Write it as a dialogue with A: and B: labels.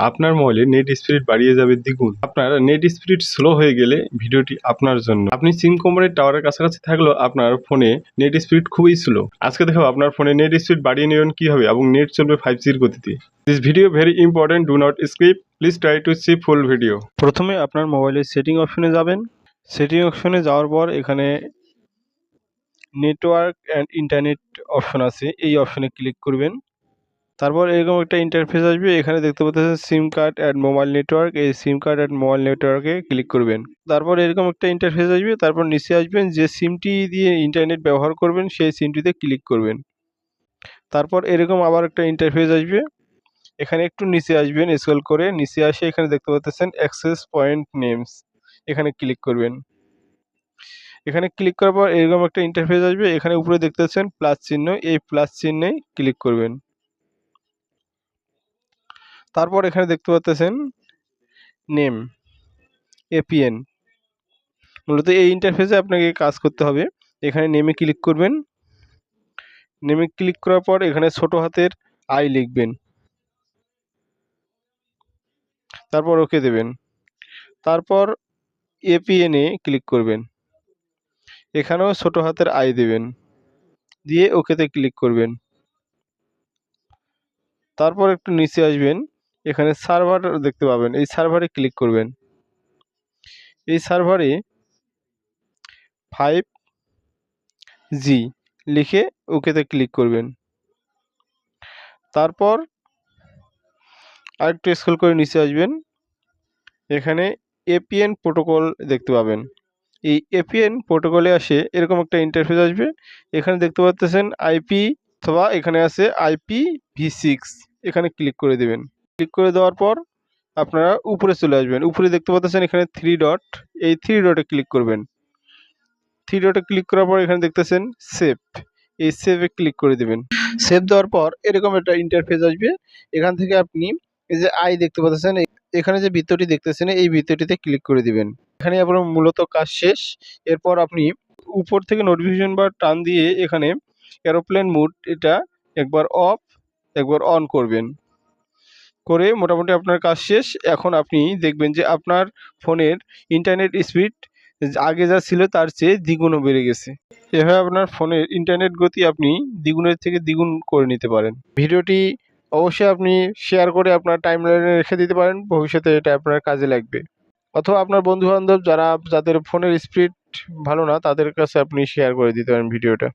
A: আপনার মোবাইলে net speed বাড়িয়ে যাবে দ্বিগুণ। আপনার নেট স্পিড স্লো হয়ে গেলে ভিডিওটি আপনার জন্য। আপনি সিম কোম্পানির টাওয়ারের কাছাকাছি থাকলেও আপনার ফোনে নেট স্পিড খুবই স্লো। আজকে দেখাবো আপনার ফোনে নেট স্পিড বাড়িয়ে নেবেন কিভাবে এবং নেট চলবে 5G'র গতিতে। This video very important, do not skip, please try to see full video. প্রথমে আপনার মোবাইলের সেটিং অপশনে যাবেন। সেটিং অপশনে যাওয়ার পর এখানে নেটওয়ার্ক অ্যান্ড ইন্টারনেট অপশন আছে, এই অপশনে ক্লিক করবেন। তারপর এরকম একটা ইন্টারফেস আসবে, এখানে দেখতে পাচ্ছেন সিম কার্ড অ্যান্ড মোবাইল নেটওয়ার্ক, এই সিম কার্ড অ্যান্ড মোবাইল নেটওয়ার্কে ক্লিক করবেন। তারপর এরকম একটা ইন্টারফেস আসবে, তারপর নিচে আসবেন, যে সিমটি দিয়ে ইন্টারনেট ব্যবহার করবেন সেই সিমটিতে ক্লিক করবেন। তারপর এরকম আবার একটা ইন্টারফেস আসবে, এখানে একটু নিচে আসবেন, স্ক্রল করে নিচে আসে এখানে দেখতে পাচ্ছেন অ্যাক্সেস পয়েন্ট নেমস, এখানে ক্লিক করবেন। এখানে ক্লিক করার পর এরকম একটা ইন্টারফেস আসবে, এখানে উপরে দেখতে পাচ্ছেন প্লাস চিহ্ন, এই প্লাস চিহ্নে ক্লিক করবেন। তারপর এখানে দেখতে পাচ্ছেন নেম এপিএন, মূলত এই ইন্টারফেসে আপনাকে কাজ করতে হবে। এখানে নেমে ক্লিক করবেন। নেমে ক্লিক করার পর এখানে ছোট হাতের আই লিখবেন, তারপর ওকে দেবেন। তারপর এপিএনে ক্লিক করবেন, এখানেও ছোট হাতের আই দেবেন, দিয়ে ওকেতে ক্লিক করবেন। তারপর একটু নিচে আসবেন, এখানে সার্ভার দেখতে পাবেন, এই সার্ভারে ক্লিক করবেন। এই সার্ভারে 5G লিখে ওকেতে ক্লিক করবেন। তারপর আরেকটু স্ক্রল করে নিচে আসবেন, এখানে এপিএন প্রোটোকল দেখতে পাবেন। এই এপিএন প্রোটোকলে আসে এরকম একটা ইন্টারফেস আসবে, এখানে দেখতে পাচ্ছেন আইপি অথবা এখানে আছে IPv6, এখানে ক্লিক করে দেবেন। ক্লিক করে দেওয়ার পর আপনারা উপরে চলে আসবেন, উপরে দেখতে পাচ্ছেন এখানে 3 ডট, এই 3 ডটে ক্লিক করবেন। 3 ডটে ক্লিক করার পর এখানে দেখতেছেন সেভ, এই সেভে ক্লিক করে দেবেন। সেভ দেওয়ার পর এরকম একটা ইন্টারফেস আসবে, এখান থেকে আপনি এই যে আই দেখতে পাচ্ছেন, এখানে যে বৃত্তটি দেখতেছেন এই বৃত্তটিতে ক্লিক করে দিবেন। এখানে আপনার মূলত কাজ শেষ। এরপর আপনি উপর থেকে নোটিফিকেশন বার টান দিয়ে এখানে এরোপ্লেন মোড এটা একবার অফ একবার অন করবেন, করে মোটামুটি আপনার কাজ শেষ। এখন আপনি দেখবেন যে আপনার ফোনের ইন্টারনেট স্পিড আগে যা ছিল তার চেয়ে দ্বিগুণও বেড়ে গেছে। এভাবে আপনার ফোনের ইন্টারনেট গতি আপনি দ্বিগুণের থেকে দ্বিগুণ করে নিতে পারেন। ভিডিওটি অবশ্যই আপনি শেয়ার করে আপনার টাইমলাইনে রেখে দিতে পারেন, ভবিষ্যতে এটা আপনার কাজে লাগবে। অথবা আপনার বন্ধুবান্ধব যাদের ফোনের স্পিড ভালো না তাদের কাছে আপনি শেয়ার করে দিতে পারেন ভিডিওটা।